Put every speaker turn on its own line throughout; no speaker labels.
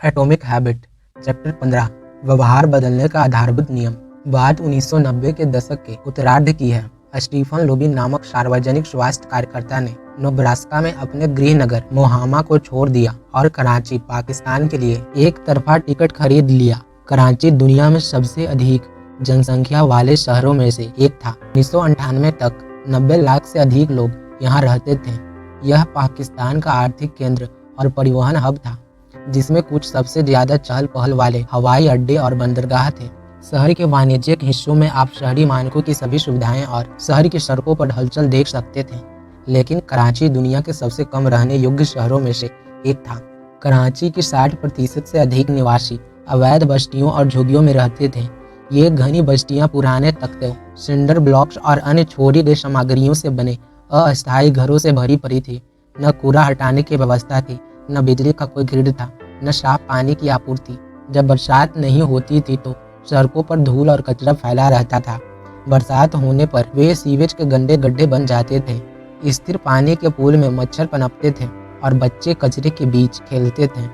Atomic habit chapter 15 व्यवहार बदलने का आधारभूत नियम। बात 1990 के दशक के उत्तरार्ध की है। स्टीफन लोबिन नामक सार्वजनिक स्वास्थ्य कार्यकर्ता ने नेब्रास्का में अपने गृह नगर मोहामा को छोड़ दिया और कराची पाकिस्तान के लिए एक तरफा टिकट खरीद लिया। कराची दुनिया में सबसे अधिक जनसंख्या वाले शहरों में से एक था। 1998 तक 90 लाख से अधिक लोग यहाँ रहते थे। यह पाकिस्तान का आर्थिक केंद्र और परिवहन हब था, जिसमें कुछ सबसे ज्यादा चहल पहल वाले हवाई अड्डे और बंदरगाह थे। शहर के वाणिज्यिक हिस्सों में आप शहरी मानकों की सभी सुविधाएं और शहर की सड़कों पर हलचल देख सकते थे, लेकिन कराची दुनिया के सबसे कम रहने योग्य शहरों में से एक था। कराची के 60% से अधिक निवासी अवैध बस्तियों और झुग्गियों में रहते थे। ये घनी बस्तियां पुराने तख्तों, सिंडर ब्लॉक्स और अन्य छोड़ी गई सामग्रियों से बने अस्थायी घरों से भरी पड़ी थी। न कूड़ा हटाने की व्यवस्था थी, न बिजली का कोई ग्रिड था, न साफ पानी की आपूर्ति। जब बरसात नहीं होती थी तो सड़कों पर धूल और कचरा फैला रहता था। बरसात होने पर वे सीवेज के गंदे गड्ढे बन जाते थे। स्थिर पानी के पूल में मच्छर पनपते थे और बच्चे कचरे के बीच खेलते थे।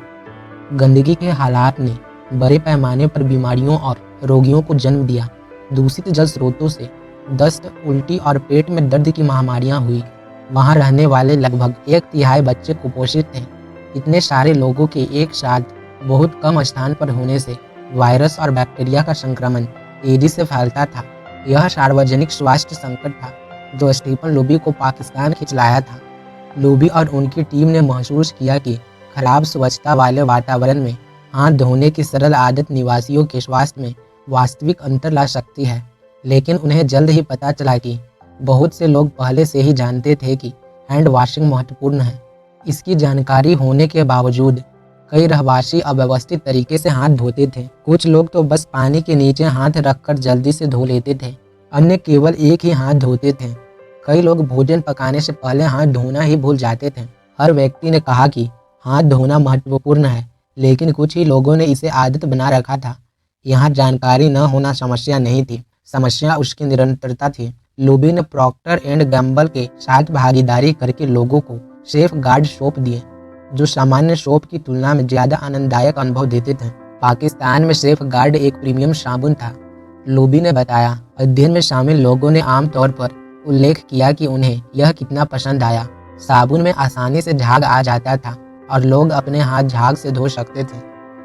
गंदगी के हालात ने बड़े पैमाने पर बीमारियों और रोगियों को जन्म दिया। दूषित जल स्रोतों से दस्त, उल्टी और पेट में दर्द की महामारियां हुई। वहां रहने वाले लगभग 1/3 बच्चे कुपोषित थे। इतने सारे लोगों के एक साथ बहुत कम स्थान पर होने से वायरस और बैक्टीरिया का संक्रमण तेजी से फैलता था। यह सार्वजनिक स्वास्थ्य संकट था जो स्टीफन लोबी को पाकिस्तान खींच लाया था। लोबी और उनकी टीम ने महसूस किया कि खराब स्वच्छता वाले वातावरण में हाथ धोने की सरल आदत निवासियों के स्वास्थ्य में वास्तविक अंतर ला सकती है। लेकिन उन्हें जल्द ही पता चला कि बहुत से लोग पहले से ही जानते थे कि हैंड वॉशिंग महत्वपूर्ण है। इसकी जानकारी होने के बावजूद कई रहवासी अव्यवस्थित तरीके से हाथ धोते थे। कुछ लोग तो बस पानी के नीचे हाथ रखकर जल्दी से धो लेते थे, अन्य केवल एक ही हाथ धोते थे। कई लोग भोजन पकाने से पहले हाथ धोना ही भूल जाते थे। हर व्यक्ति ने कहा कि हाथ धोना महत्वपूर्ण है, लेकिन कुछ ही लोगों ने इसे आदत बना रखा था। यहाँ जानकारी न होना समस्या नहीं थी, समस्या उसकी निरंतरता थी। लोबी ने प्रॉक्टर एंड गैम्बल के साथ भागीदारी करके लोगों को सेफ गार्ड सोप दिए, जो सामान्य सोप की तुलना में ज्यादा आनंददायक अनुभव देते थे। पाकिस्तान में सेफ गार्ड एक प्रीमियम साबुन था। लोबी ने बताया, अध्ययन में शामिल लोगों ने आमतौर पर उल्लेख किया कि उन्हें यह कितना पसंद आया। साबुन में आसानी से झाग आ जाता था और लोग अपने हाथ झाग से धो सकते थे।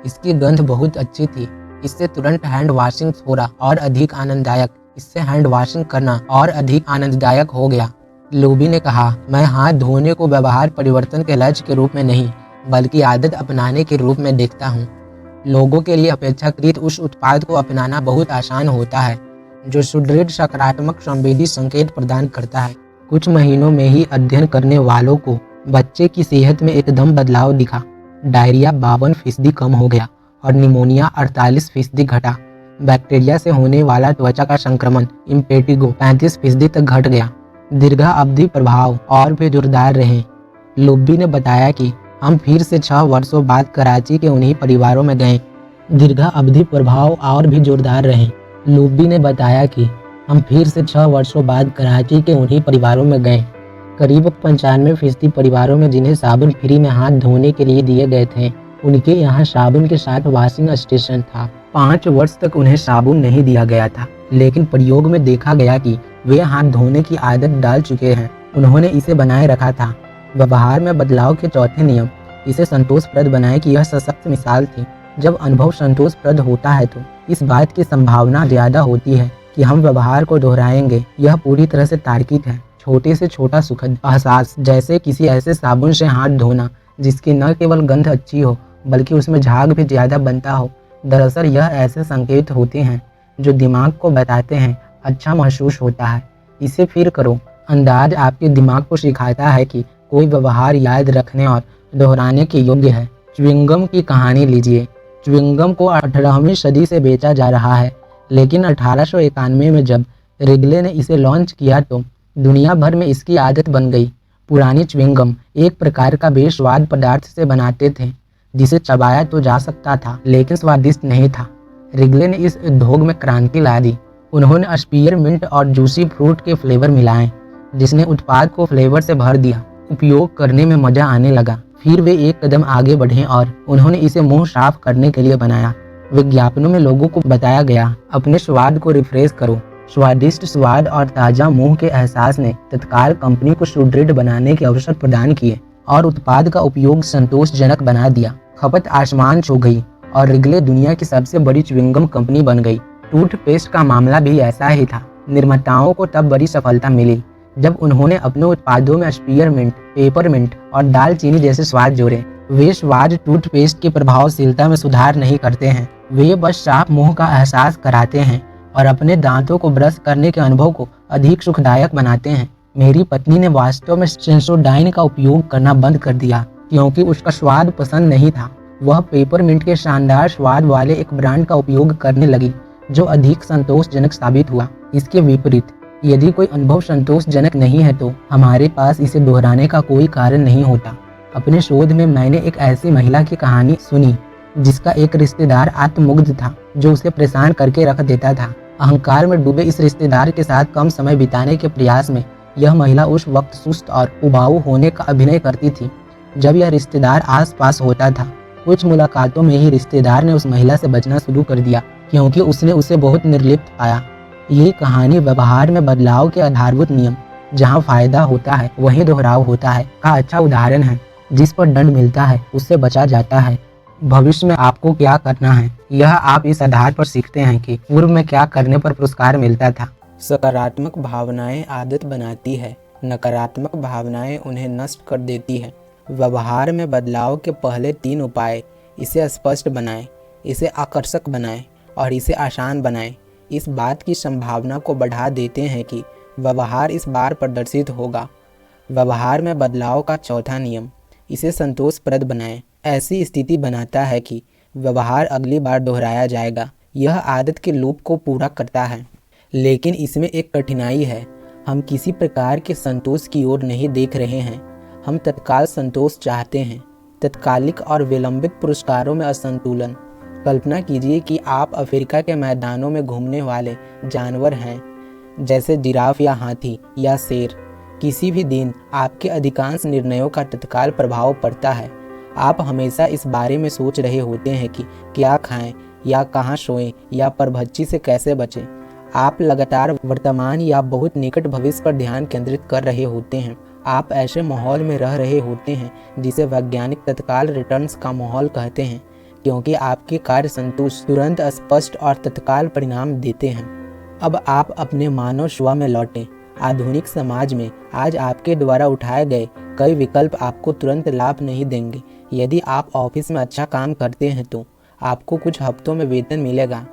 इसकी गंध बहुत अच्छी थी। इससे तुरंत हैंड वॉशिंग थोड़ा और अधिक आनंददायक इससे हैंड वॉशिंग करना और अधिक आनंददायक हो गया। लोबी ने कहा, मैं हाथ धोने को व्यवहार परिवर्तन के लक्ष्य के रूप में नहीं, बल्कि आदत अपनाने के रूप में देखता हूँ। लोगों के लिए अपेक्षाकृत उस उत्पाद को अपनाना बहुत आसान होता है जो सुदृढ़ सकारात्मक संवेदी संकेत प्रदान करता है। कुछ महीनों में ही अध्ययन करने वालों को बच्चे की सेहत में एकदम बदलाव दिखा। डायरिया 52% कम हो गया और निमोनिया 48% घटा। बैक्टीरिया से होने वाला त्वचा का संक्रमण इम्पेटिगो 35% तक घट गया। दीर्घा अवधि प्रभाव और भी जोरदार रहे। लोबी ने बताया कि हम फिर से 6 वर्षों बाद कराची के उन्हीं परिवारों में गए। दीर्घा अवधि प्रभाव और भी जोरदार रहे। लोबी ने बताया कि हम फिर से 6 वर्षों बाद कराची के उन्हीं परिवारों में गए। करीब 95% परिवारों में जिन्हें साबुन फ्री में हाथ धोने के लिए दिए गए थे, उनके यहाँ साबुन के साथ वॉशिंग स्टेशन था। 5 वर्ष तक उन्हें साबुन नहीं दिया गया था, लेकिन प्रयोग में देखा गया कि वे हाथ धोने की आदत डाल चुके हैं। उन्होंने इसे बनाए रखा था। व्यवहार में बदलाव के चौथे नियम इसे संतोषप्रद बनाए कि यह सशक्त मिसाल थी। जब अनुभव संतोषप्रद होता है तो इस बात की संभावना ज्यादा होती है कि हम व्यवहार को दोहराएंगे। यह पूरी तरह से तार्किक है। छोटे से छोटा सुखद एहसास, जैसे किसी ऐसे साबुन से हाथ धोना जिसकी न केवल गंध अच्छी हो बल्कि उसमें झाग भी ज्यादा बनता हो, दरअसल यह ऐसे संकेत होते हैं जो दिमाग को बताते हैं अच्छा महसूस होता है, इसे फिर करो। अंदाज आपके दिमाग को सिखाता है कि कोई व्यवहार याद रखने और दोहराने के योग्य है। च्युइंगम की कहानी लीजिए। च्युइंगम को 18वीं सदी से बेचा जा रहा है, लेकिन 1891 में जब रिगले ने इसे लॉन्च किया तो दुनिया भर में इसकी आदत बन गई। पुरानी च्युइंगम एक प्रकार का बेस्वाद पदार्थ से बनाते थे जिसे चबाया तो जा सकता था, लेकिन स्वादिष्ट नहीं था। रिगले ने इस उद्योग में क्रांति ला दी। उन्होंने स्पीयरमिंट और जूसी फ्रूट के फ्लेवर मिलाए, जिसने उत्पाद को फ्लेवर से भर दिया। उपयोग करने में मजा आने लगा। फिर वे एक कदम आगे बढ़े और उन्होंने इसे मुंह साफ करने के लिए बनाया। विज्ञापनों में लोगों को बताया गया, अपने स्वाद को रिफ्रेश करो। स्वादिष्ट स्वाद और ताज़ा मुंह के एहसास ने तत्काल कंपनी को सुदृढ़ बनाने के अवसर प्रदान किए और उत्पाद का उपयोग संतोषजनक बना दिया। खपत आसमान छू गई और रिगले दुनिया की सबसे बड़ी च्युइंगम कंपनी बन गई। टूथपेस्ट का मामला भी ऐसा ही था। निर्माताओं को तब बड़ी सफलता मिली जब उन्होंने अपने उत्पादों में स्पीयरमिंट, पेपरमिंट और दालचीनी जैसे स्वाद जोड़े। वे स्वाद टूथपेस्ट की प्रभावशीलता में सुधार नहीं करते हैं, वे बस साफ मुंह का एहसास कराते हैं और अपने दांतों को ब्रश करने के अनुभव को अधिक सुखदायक बनाते हैं। मेरी पत्नी ने वास्तव में सेंसोडाइन का उपयोग करना बंद कर दिया क्योंकि उसका स्वाद पसंद नहीं था। वह पेपरमिंट के शानदार स्वाद वाले एक ब्रांड का उपयोग करने लगी जो अधिक संतोषजनक साबित हुआ। इसके विपरीत, यदि कोई अनुभव संतोषजनक नहीं है तो हमारे पास इसे दोहराने का कोई कारण नहीं होता। अपने शोध में मैंने एक ऐसी महिला की कहानी सुनी जिसका एक रिश्तेदार आत्ममुग्ध था जो उसे परेशान करके रख देता था। अहंकार में डूबे इस रिश्तेदार के साथ कम समय बिताने के प्रयास में यह महिला उस वक्त सुस्त और उबाऊ होने का अभिनय करती थी जब यह रिश्तेदार आसपास होता था। कुछ मुलाकातों में ही रिश्तेदार ने उस महिला से बचना शुरू कर दिया क्योंकि उसने उसे बहुत निर्लिप्त पाया। ये कहानी व्यवहार में बदलाव के आधारभूत नियम, जहाँ फायदा होता है वहीं दोहराव होता है, का अच्छा उदाहरण है। जिस पर दंड मिलता है उससे बचा जाता है। भविष्य में आपको क्या करना है, यह आप इस आधार पर सीखते हैं कि पूर्व में क्या करने पर पुरस्कार मिलता था। सकारात्मक भावनाएं आदत बनाती है, नकारात्मक भावनाएं उन्हें नष्ट कर देती है। व्यवहार में बदलाव के पहले 3 उपाय, इसे स्पष्ट बनाएं, इसे आकर्षक बनाएं और इसे आसान बनाएं, इस बात की संभावना को बढ़ा देते हैं कि व्यवहार इस बार प्रदर्शित होगा। व्यवहार में बदलाव का चौथा नियम, इसे संतोषप्रद बनाएं, ऐसी स्थिति बनाता है कि व्यवहार अगली बार दोहराया जाएगा। यह आदत के लूप को पूरा करता है, लेकिन इसमें एक कठिनाई है। हम किसी प्रकार के संतोष की ओर नहीं देख रहे हैं, हम तत्काल संतोष चाहते हैं। तत्कालिक और विलंबित पुरस्कारों में असंतुलन। कल्पना कीजिए कि आप अफ्रीका के मैदानों में घूमने वाले जानवर हैं, जैसे जिराफ या हाथी या शेर। किसी भी दिन आपके अधिकांश निर्णयों का तत्काल प्रभाव पड़ता है। आप हमेशा इस बारे में सोच रहे होते हैं कि क्या खाएं या कहाँ सोएं या परभक्षी से कैसे बचें। आप लगातार वर्तमान या बहुत निकट भविष्य पर ध्यान केंद्रित कर रहे होते हैं। आप ऐसे माहौल में रह रहे होते हैं जिसे वैज्ञानिक तत्काल रिटर्न्स का माहौल कहते हैं, क्योंकि आपके कार्य संतुष्ट, तुरंत, स्पष्ट और तत्काल परिणाम देते हैं। अब आप अपने मानव स्व में लौटें। आधुनिक समाज में आज आपके द्वारा उठाए गए कई विकल्प आपको तुरंत लाभ नहीं देंगे। यदि आप ऑफिस में अच्छा काम करते हैं तो आपको कुछ हफ्तों में वेतन मिलेगा।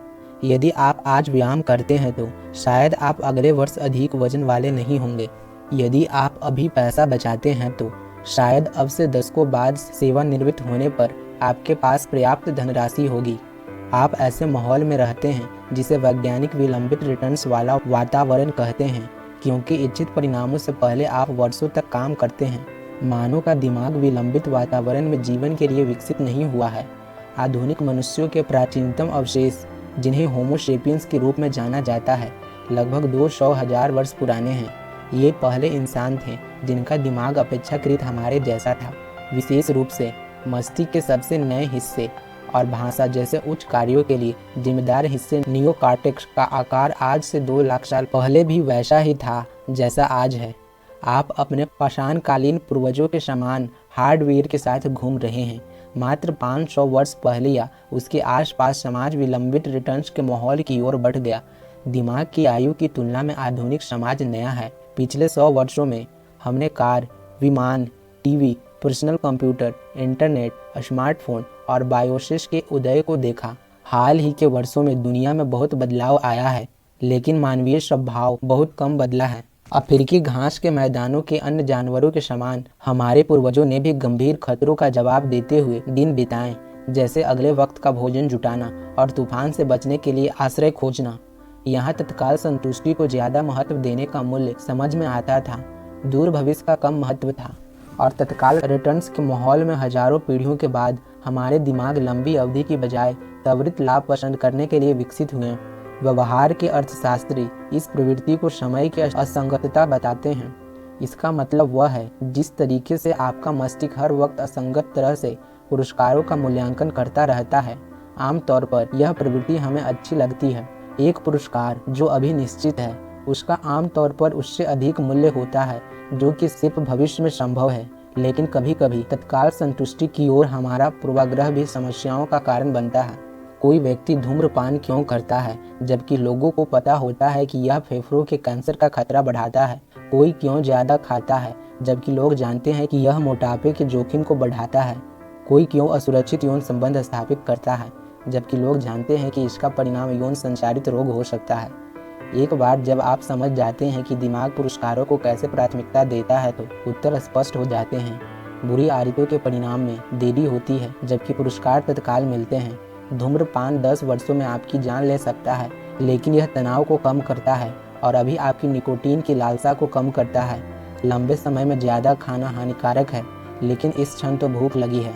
यदि आप आज व्यायाम करते हैं तो शायद आप अगले वर्ष अधिक वजन वाले नहीं होंगे। यदि आप अभी पैसा बचाते हैं तो शायद अब से दशकों बाद सेवानिवृत्त होने पर आपके पास पर्याप्त धनराशि होगी। आप ऐसे माहौल में रहते हैं जिसे वैज्ञानिक विलंबित रिटर्न्स वाला वातावरण कहते हैं, क्योंकि इच्छित परिणामों से पहले आप वर्षों तक काम करते हैं। मानव का दिमाग विलंबित वातावरण में जीवन के लिए विकसित नहीं हुआ है। आधुनिक मनुष्यों के प्राचीनतम अवशेष, जिन्हें होमो सेपियंस के रूप में जाना जाता है, लगभग 200,000 वर्ष पुराने हैं। ये पहले इंसान थे जिनका दिमाग अपेक्षाकृत हमारे जैसा था। विशेष रूप से मस्तिष्क के सबसे नए हिस्से और भाषा जैसे उच्च कार्यों के लिए जिम्मेदार हिस्से नियोकॉर्टेक्स का आकार आज से 2 लाख साल पहले भी वैसा ही था जैसा आज है। आप अपने पाषाणकालीन पूर्वजों के समान हार्डवेयर के साथ घूम रहे हैं। मात्र 500 वर्ष पहले या उसके आसपास समाज विलंबित रिटर्न्स के माहौल की ओर बढ़ गया। दिमाग की आयु की तुलना में आधुनिक समाज नया है। पिछले 100 वर्षों में हमने कार, विमान, TV, personal computer, internet, smartphone और बायोसिस के उदय को देखा। हाल ही के वर्षों में दुनिया में बहुत बदलाव आया है, लेकिन मानवीय स्वभाव बहुत कम बदला है। अफ्रीकी घास के मैदानों के अन्य जानवरों के समान हमारे पूर्वजों ने भी गंभीर खतरों का जवाब देते हुए दिन बिताए, जैसे अगले वक्त का भोजन जुटाना और तूफान से बचने के लिए आश्रय खोजना। यहाँ तत्काल संतुष्टि को ज़्यादा महत्व देने का मूल्य समझ में आता था, दूर भविष्य का कम महत्व था। और तत्काल रिटर्न्स के माहौल में हजारों पीढ़ियों के बाद हमारे दिमाग लंबी अवधि की बजाय त्वरित लाभ पसंद करने के लिए विकसित हुए। व्यवहार के अर्थशास्त्री इस प्रवृत्ति को समय की असंगतता बताते हैं। इसका मतलब वह है जिस तरीके से आपका मस्तिष्क हर वक्त असंगत तरह से पुरस्कारों का मूल्यांकन करता रहता है। आमतौर पर यह प्रवृत्ति हमें अच्छी लगती है। एक पुरस्कार जो अभी निश्चित है उसका आमतौर पर उससे अधिक मूल्य होता है जो कि सिर्फ भविष्य में संभव है। लेकिन कभी कभी तत्काल संतुष्टि की ओर हमारा पूर्वाग्रह भी समस्याओं का कारण बनता है। कोई व्यक्ति धूम्रपान क्यों करता है जबकि लोगों को पता होता है कि यह फेफड़ों के कैंसर का खतरा बढ़ाता है। कोई क्यों ज़्यादा खाता है जबकि लोग जानते हैं कि यह मोटापे के जोखिम को बढ़ाता है। कोई क्यों असुरक्षित यौन संबंध स्थापित करता है जबकि लोग जानते हैं कि इसका परिणाम यौन संचारित रोग हो सकता है। एक बार जब आप समझ जाते हैं कि दिमाग पुरस्कारों को कैसे प्राथमिकता देता है तो उत्तर स्पष्ट हो जाते हैं। बुरी आदतों के परिणाम में देरी होती है जबकि पुरस्कार तत्काल मिलते हैं। धूम्रपान 10 वर्षों में आपकी जान ले सकता है लेकिन यह तनाव को कम करता है और अभी आपकी निकोटीन की लालसा को कम करता है। लंबे समय में ज़्यादा खाना हानिकारक है लेकिन इस क्षण तो भूख लगी है।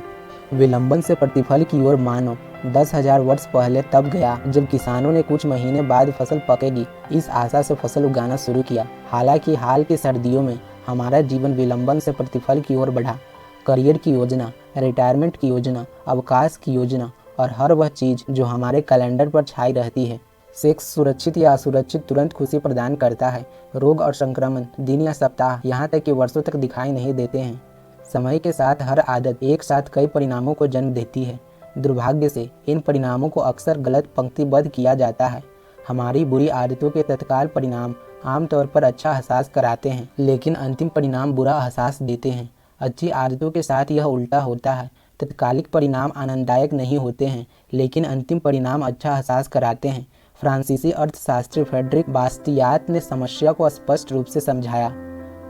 विलंबन से प्रतिफल की ओर मानो 10,000 वर्ष पहले तब गया जब किसानों ने कुछ महीने बाद फसल पकेगी इस आशा से फसल उगाना शुरू किया। हालांकि हाल की सर्दियों में हमारा जीवन विलंबन से प्रतिफल की ओर बढ़ा। करियर की योजना, रिटायरमेंट की योजना, अवकाश की योजना और हर वह चीज़ जो हमारे कैलेंडर पर छाई रहती है। सेक्स सुरक्षित या असुरक्षित तुरंत खुशी प्रदान करता है। रोग और संक्रमण दिन या सप्ताह यहाँ तक कि वर्षों तक दिखाई नहीं देते हैं। समय के साथ हर आदत एक साथ कई परिणामों को जन्म देती है। दुर्भाग्य से इन परिणामों को अक्सर गलत पंक्तिबद्ध किया जाता है। हमारी बुरी आदतों के तत्काल परिणाम आमतौर पर अच्छा एहसास कराते हैं लेकिन अंतिम परिणाम बुरा एहसास देते हैं। अच्छी आदतों के साथ यह उल्टा होता है। तत्कालिक परिणाम आनंददायक नहीं होते हैं लेकिन अंतिम परिणाम अच्छा एहसास कराते हैं। फ्रांसीसी अर्थशास्त्री फ्रेडरिक बास्तियात ने समस्या को स्पष्ट रूप से समझाया।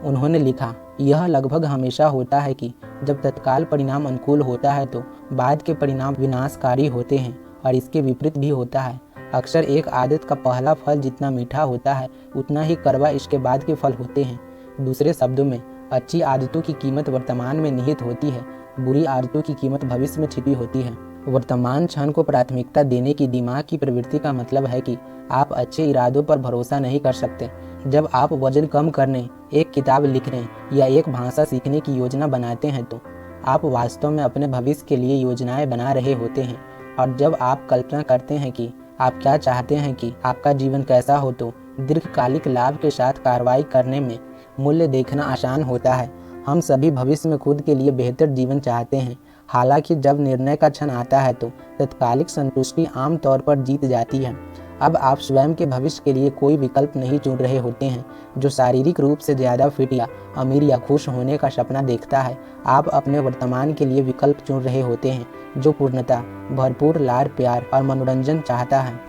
उन्होंने लिखा, यह लगभग हमेशा होता है कि जब तत्काल परिणाम अनुकूल होता है तो बाद के परिणाम विनाशकारी होते हैं और इसके विपरीत भी होता है। अक्सर एक आदत का पहला फल जितना मीठा होता है उतना ही कड़वा इसके बाद के फल होते हैं। दूसरे शब्दों में, अच्छी आदतों की कीमत वर्तमान में निहित होती है, बुरी आदतों की कीमत भविष्य में छिपी होती है। वर्तमान क्षण को प्राथमिकता देने की दिमाग की प्रवृत्ति का मतलब है कि आप अच्छे इरादों पर भरोसा नहीं कर सकते। जब आप वजन कम करने, एक किताब लिखने या एक भाषा सीखने की योजना बनाते हैं तो आप वास्तव में अपने भविष्य के लिए योजनाएं बना रहे होते हैं। और जब आप कल्पना करते हैं कि आप क्या चाहते हैं कि आपका जीवन कैसा हो तो दीर्घकालिक लाभ के साथ कार्रवाई करने में मूल्य देखना आसान होता है। हम सभी भविष्य में खुद के लिए बेहतर जीवन चाहते हैं। हालांकि जब निर्णय का क्षण आता है तो तत्कालिक संतुष्टि आमतौर पर जीत जाती है। अब आप स्वयं के भविष्य के लिए कोई विकल्प नहीं चुन रहे होते हैं जो शारीरिक रूप से ज़्यादा फिट या अमीर या खुश होने का सपना देखता है। आप अपने वर्तमान के लिए विकल्प चुन रहे होते हैं जो पूर्णता, भरपूर लाड प्यार और मनोरंजन चाहता है।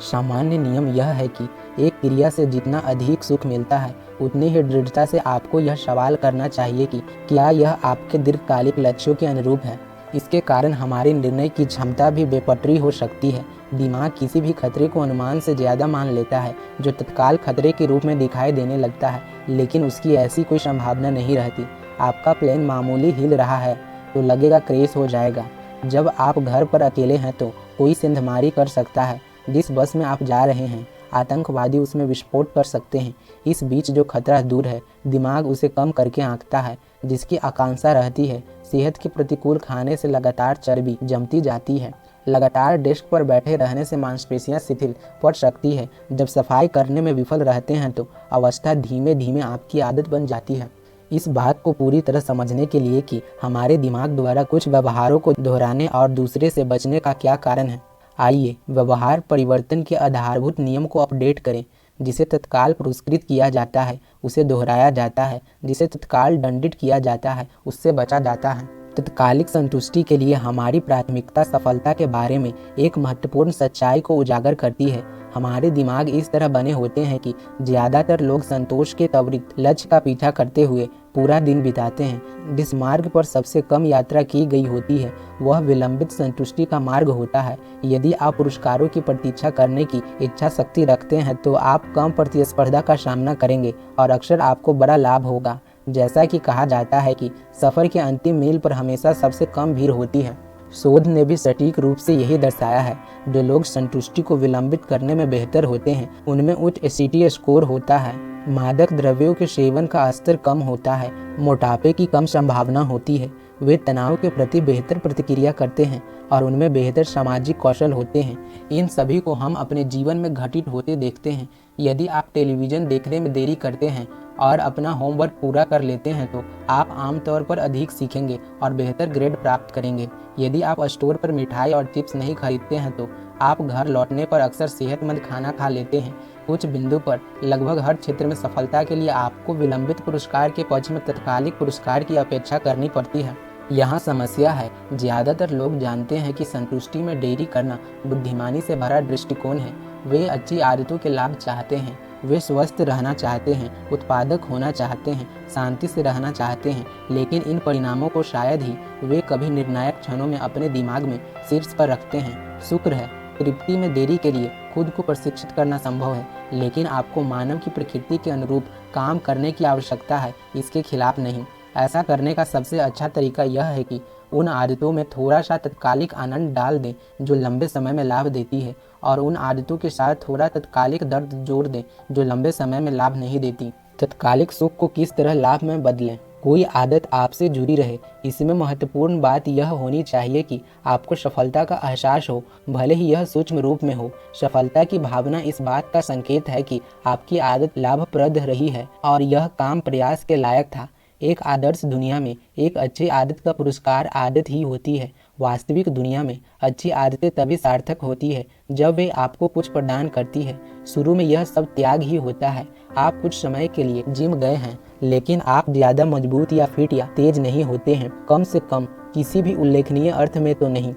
सामान्य नियम यह है कि एक क्रिया से जितना अधिक सुख मिलता है उतनी ही दृढ़ता से आपको यह सवाल करना चाहिए कि क्या यह आपके दीर्घकालिक लक्ष्यों के अनुरूप है। इसके कारण हमारे निर्णय की क्षमता भी बेपटरी हो सकती है। दिमाग किसी भी खतरे को अनुमान से ज़्यादा मान लेता है जो तत्काल खतरे के रूप में दिखाई देने लगता है, लेकिन उसकी ऐसी कोई संभावना नहीं रहती। आपका प्लेन मामूली हिल रहा है तो लगेगा क्रैश हो जाएगा। जब आप घर पर अकेले हैं तो कोई सेंधमारी कर सकता है। जिस बस में आप जा रहे हैं आतंकवादी उसमें विस्फोट कर सकते हैं। इस बीच जो खतरा दूर है दिमाग उसे कम करके आंकता है, जिसकी आकांक्षा रहती है। सेहत के प्रतिकूल खाने से लगातार चर्बी जमती जाती है। लगातार डेस्क पर बैठे रहने से मांसपेशियां शिथिल पड़ सकती है। जब सफाई करने में विफल रहते हैं तो अवस्था धीमे धीमे आपकी आदत बन जाती है। इस बात को पूरी तरह समझने के लिए कि हमारे दिमाग द्वारा कुछ व्यवहारों को दोहराने और दूसरे से बचने का क्या कारण है, आइए व्यवहार परिवर्तन के आधारभूत नियम को अपडेट करें। जिसे तत्काल पुरस्कृत किया जाता है उसे दोहराया जाता है, जिसे तत्काल दंडित किया जाता है उससे बचा जाता है। तत्कालिक संतुष्टि के लिए हमारी प्राथमिकता सफलता के बारे में एक महत्वपूर्ण सच्चाई को उजागर करती है। हमारे दिमाग इस तरह बने होते हैं कि ज़्यादातर लोग संतोष के त्वरित लक्ष्य का पीछा करते हुए पूरा दिन बिताते हैं। जिस मार्ग पर सबसे कम यात्रा की गई होती है वह विलंबित संतुष्टि का मार्ग होता है। यदि आप पुरस्कारों की प्रतीक्षा करने की इच्छा शक्ति रखते हैं तो आप कम प्रतिस्पर्धा का सामना करेंगे और अक्सर आपको बड़ा लाभ होगा। जैसा कि कहा जाता है कि सफ़र के अंतिम मील पर हमेशा सबसे कम भीड़ होती है। शोध ने भी सटीक रूप से यही दर्शाया है। जो लोग संतुष्टि को विलंबित करने में बेहतर होते हैं उनमें उच्च एसिटी स्कोर होता है, मादक द्रव्यों के सेवन का स्तर कम होता है, मोटापे की कम संभावना होती है, वे तनाव के प्रति बेहतर प्रतिक्रिया करते हैं और उनमें बेहतर सामाजिक कौशल होते हैं। इन सभी को हम अपने जीवन में घटित होते देखते हैं। यदि आप टेलीविज़न देखने में देरी करते हैं और अपना होमवर्क पूरा कर लेते हैं तो आप आमतौर पर अधिक सीखेंगे और बेहतर ग्रेड प्राप्त करेंगे। यदि आप स्टोर पर मिठाई और चिप्स नहीं खरीदते हैं तो आप घर लौटने पर अक्सर सेहतमंद खाना खा लेते हैं। कुछ बिंदु पर लगभग हर क्षेत्र में सफलता के लिए आपको विलंबित पुरस्कार के पक्ष में तत्कालिक पुरस्कार की अपेक्षा करनी पड़ती है। यहाँ समस्या है, ज़्यादातर लोग जानते हैं कि संतुष्टि में देरी करना बुद्धिमानी से भरा दृष्टिकोण है। वे अच्छी आदतों के लाभ चाहते हैं, वे स्वस्थ रहना चाहते हैं, उत्पादक होना चाहते हैं, शांति से रहना चाहते हैं, लेकिन इन परिणामों को शायद ही वे कभी निर्णायक क्षणों में अपने दिमाग में शीर्ष पर रखते हैं। शुक्र है, तृप्ति में देरी के लिए खुद को प्रशिक्षित करना संभव है, लेकिन आपको मानव की प्रकृति के अनुरूप काम करने की आवश्यकता है, इसके खिलाफ नहीं। ऐसा करने का सबसे अच्छा तरीका यह है कि उन आदतों में थोड़ा सा तत्कालिक आनंद डाल दें जो लंबे समय में लाभ देती है, और उन आदतों के साथ थोड़ा तत्कालिक दर्द जोड़ दें जो लंबे समय में लाभ नहीं देती। तत्कालिक सुख को किस तरह लाभ में बदलें? कोई आदत आपसे जुड़ी रहे, इसमें महत्वपूर्ण बात यह होनी चाहिए कि आपको सफलता का एहसास हो, भले ही यह सूक्ष्म रूप में हो। सफलता की भावना इस बात का संकेत है कि आपकी आदत लाभप्रद रही है और यह काम प्रयास के लायक था। एक आदर्श दुनिया में एक अच्छी आदत का पुरस्कार आदत ही होती है। वास्तविक दुनिया में अच्छी आदतें तभी सार्थक होती है जब वे आपको कुछ प्रदान करती है। शुरू में यह सब त्याग ही होता है। आप कुछ समय के लिए जिम गए हैं, लेकिन आप ज़्यादा मजबूत या फिट या तेज नहीं होते हैं, कम से कम किसी भी उल्लेखनीय अर्थ में तो नहीं।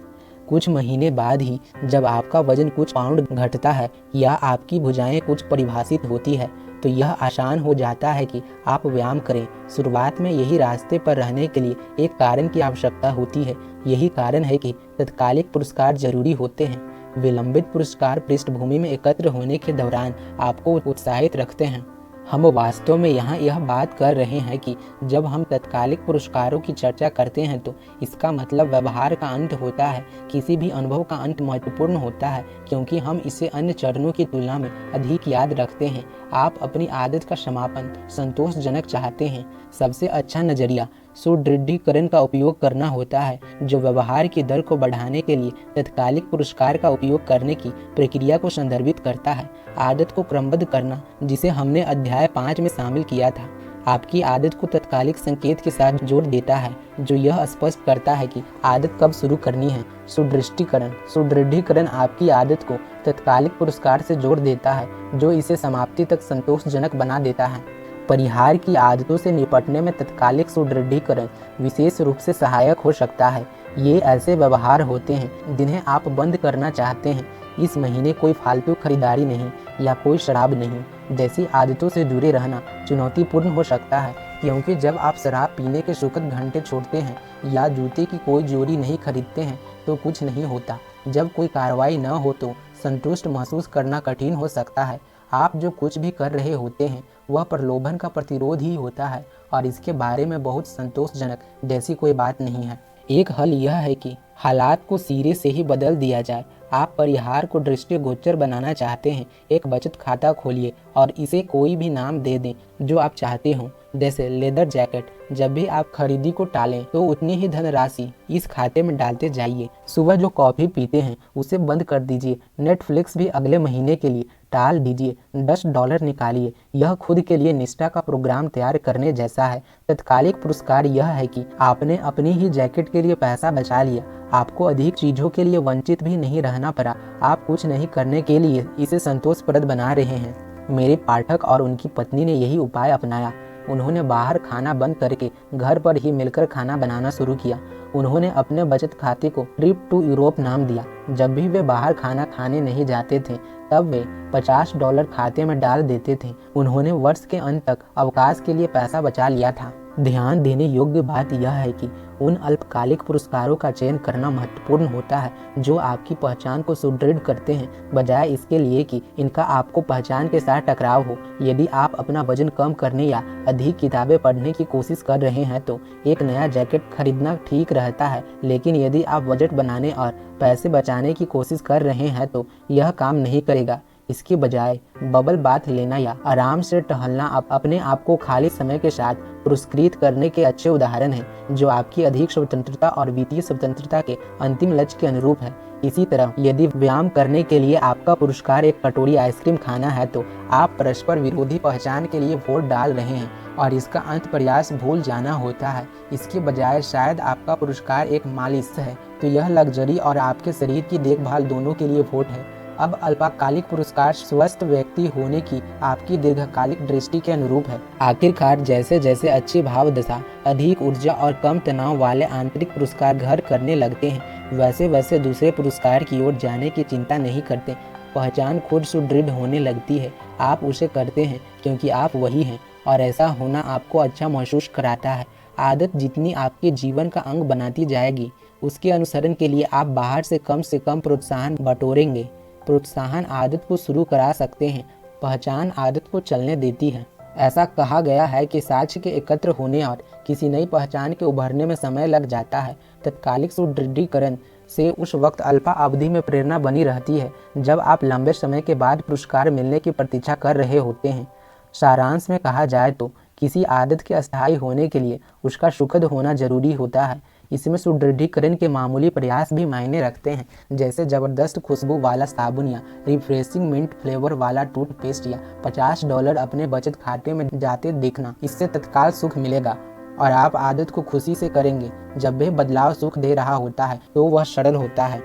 कुछ महीने बाद ही जब आपका वजन कुछ पाउंड घटता है या आपकी भुजाएं कुछ परिभाषित होती है तो यह आसान हो जाता है कि आप व्यायाम करें। शुरुआत में यही रास्ते पर रहने के लिए एक कारण की आवश्यकता होती है। यही कारण है कि तत्कालिक पुरस्कार जरूरी होते हैं। विलंबित पुरस्कार पृष्ठभूमि में एकत्र होने के दौरान आपको उत्साहित रखते हैं। हम वास्तव में यहाँ यह बात कर रहे हैं कि जब हम तत्कालिक पुरस्कारों की चर्चा करते हैं तो इसका मतलब व्यवहार का अंत होता है। किसी भी अनुभव का अंत महत्वपूर्ण होता है क्योंकि हम इसे अन्य चरणों की तुलना में अधिक याद रखते हैं। आप अपनी आदत का समापन संतोषजनक चाहते हैं। सबसे अच्छा नजरिया सुदृढ़ीकरण का उपयोग करना होता है, जो व्यवहार की दर को बढ़ाने के लिए तत्कालिक पुरस्कार का उपयोग करने की प्रक्रिया को संदर्भित करता है। आदत को क्रमबद्ध करना, जिसे हमने अध्याय 5 में शामिल किया था, आपकी आदत को तत्कालिक संकेत के साथ जोड़ देता है जो यह स्पष्ट करता है कि आदत कब शुरू करनी है। सुदृढ़ीकरण आपकी आदत को तत्कालिक पुरस्कार से जोड़ देता है जो इसे समाप्ति तक संतोषजनक बना देता है। परिहार की आदतों से निपटने में तत्कालिक सुदृढ़ीकरण विशेष रूप से सहायक हो सकता है। ये ऐसे व्यवहार होते हैं जिन्हें आप बंद करना चाहते हैं। इस महीने कोई फालतू खरीदारी नहीं या कोई शराब नहीं जैसी आदतों से जुड़े रहना चुनौतीपूर्ण हो सकता है, क्योंकि जब आप शराब पीने के सुखद घंटे छोड़ते हैं या जूते की कोई जोड़ी नहीं खरीदते हैं तो कुछ नहीं होता। जब कोई कार्रवाई न हो तो संतुष्ट महसूस करना कठिन हो सकता है। आप जो कुछ भी कर रहे होते हैं वह प्रलोभन का प्रतिरोध ही होता है और इसके बारे में बहुत संतोषजनक जैसी कोई बात नहीं है। एक हल यह है कि हालात को सिरे से ही बदल दिया जाए। आप परिहार को दृष्टिगोचर बनाना चाहते हैं, एक बचत खाता खोलिए और इसे कोई भी नाम दे दें जो आप चाहते हो, जैसे लेदर जैकेट। जब भी आप खरीदी को टालें तो उतनी ही धनराशि इस खाते में डालते जाइए। सुबह जो कॉफ़ी पीते हैं उसे बंद कर दीजिए। नेटफ्लिक्स भी अगले महीने के लिए टाल दीजिए। $10 निकालिए। यह खुद के लिए निष्ठा का प्रोग्राम तैयार करने जैसा है। तत्कालिक पुरस्कार यह है कि आपने अपनी ही जैकेट के लिए पैसा बचा लिया। आपको अधिक चीज़ों के लिए वंचित भी नहीं रहना पड़ा। आप कुछ नहीं करने के लिए इसे संतोषप्रद बना रहे हैं। मेरे पाठक और उनकी पत्नी ने यही उपाय अपनाया। उन्होंने बाहर खाना बंद करके घर पर ही मिलकर खाना बनाना शुरू किया। उन्होंने अपने बचत खाते को ट्रिप टू यूरोप नाम दिया। जब भी वे बाहर खाना खाने नहीं जाते थे तब वे $50 खाते में डाल देते थे। उन्होंने वर्ष के अंत तक अवकाश के लिए पैसा बचा लिया था। ध्यान देने योग्य बात यह है कि उन अल्पकालिक पुरस्कारों का चयन करना महत्वपूर्ण होता है जो आपकी पहचान को सुदृढ़ करते हैं, बजाय इसके लिए कि इनका आपको पहचान के साथ टकराव हो। यदि आप अपना वजन कम करने या अधिक किताबें पढ़ने की कोशिश कर रहे हैं तो एक नया जैकेट खरीदना ठीक रहता है, लेकिन यदि आप बजट बनाने और पैसे बचाने की कोशिश कर रहे हैं तो यह काम नहीं करेगा। इसके बजाय बबल बाथ लेना या आराम से टहलना अपने आप को खाली समय के साथ पुरस्कृत करने के अच्छे उदाहरण हैं, जो आपकी अधिक स्वतंत्रता और वित्तीय स्वतंत्रता के अंतिम लक्ष्य के अनुरूप है। इसी तरह यदि व्यायाम करने के लिए आपका पुरस्कार एक कटोरी आइसक्रीम खाना है तो आप परस्पर विरोधी पहचान के लिए वोट डाल रहे हैं और इसका अंत प्रयास भूल जाना होता है। इसके बजाय शायद आपका पुरस्कार एक मालिश है, तो यह लग्जरी और आपके शरीर की देखभाल दोनों के लिए वोट है। अब अल्पकालिक पुरस्कार स्वस्थ व्यक्ति होने की आपकी दीर्घकालिक दृष्टि के अनुरूप है। आखिरकार जैसे जैसे अच्छी भाव दशा, अधिक ऊर्जा और कम तनाव वाले आंतरिक पुरस्कार घर करने लगते हैं, वैसे वैसे दूसरे पुरस्कार की ओर जाने की चिंता नहीं करते। पहचान खुद सुदृढ़ होने लगती है। आप उसे करते हैं क्योंकि आप वही हैं और ऐसा होना आपको अच्छा महसूस कराता है। आदत जितनी आपके जीवन का अंग बनाती जाएगी, उसके अनुसरण के लिए आप बाहर से कम प्रोत्साहन बटोरेंगे। प्रोत्साहन आदत को शुरू करा सकते हैं, पहचान आदत को चलने देती है। ऐसा कहा गया है कि साक्ष्य के एकत्र होने और किसी नई पहचान के उभरने में समय लग जाता है। तत्कालिक सुदृढ़ीकरण से उस वक्त अल्पा अवधि में प्रेरणा बनी रहती है जब आप लंबे समय के बाद पुरस्कार मिलने की प्रतीक्षा कर रहे होते हैं। सारांश में कहा जाए तो किसी आदत के अस्थायी होने के लिए उसका सुखद होना जरूरी होता है। इसमें सुदृढ़ीकरण के मामूली प्रयास भी मायने रखते हैं, जैसे ज़बरदस्त खुशबू वाला साबुन या रिफ्रेशिंग मिंट फ्लेवर वाला टूथपेस्ट या $50 अपने बचत खाते में जाते देखना। इससे तत्काल सुख मिलेगा और आप आदत को खुशी से करेंगे। जब भी बदलाव सुख दे रहा होता है तो वह सरल होता है।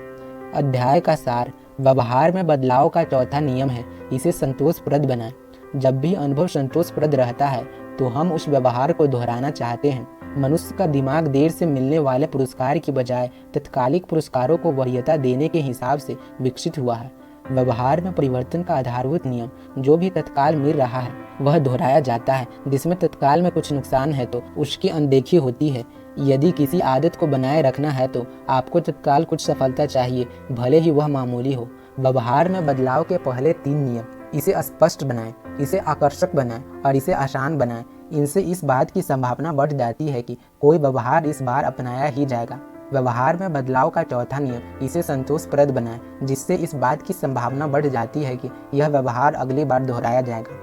अध्याय का सार व्यवहार में बदलाव का चौथा नियम है, इसे संतोषप्रद बनाएं। जब भी अनुभव संतोषप्रद रहता है तो हम उस व्यवहार को दोहराना चाहते हैं। मनुष्य का दिमाग देर से मिलने वाले पुरस्कार की बजाय तत्कालिक पुरस्कारों को वरीयता देने के हिसाब से विकसित हुआ है। व्यवहार में परिवर्तन का आधारभूत नियम, जो भी तत्काल मिल रहा है वह दोहराया जाता है। जिसमें तत्काल में कुछ नुकसान है तो उसकी अनदेखी होती है। यदि किसी आदत को बनाए रखना है तो आपको तत्काल कुछ सफलता चाहिए, भले ही वह मामूली हो। व्यवहार में बदलाव के पहले 3 नियम, इसे स्पष्ट बनाएं, इसे आकर्षक बनाएं और इसे आसान बनाएं। इनसे इस बात की संभावना बढ़ जाती है कि कोई व्यवहार इस बार अपनाया ही जाएगा। व्यवहार में बदलाव का चौथा नियम, इसे संतोषप्रद बनाएं, जिससे इस बात की संभावना बढ़ जाती है कि यह व्यवहार अगली बार दोहराया जाएगा।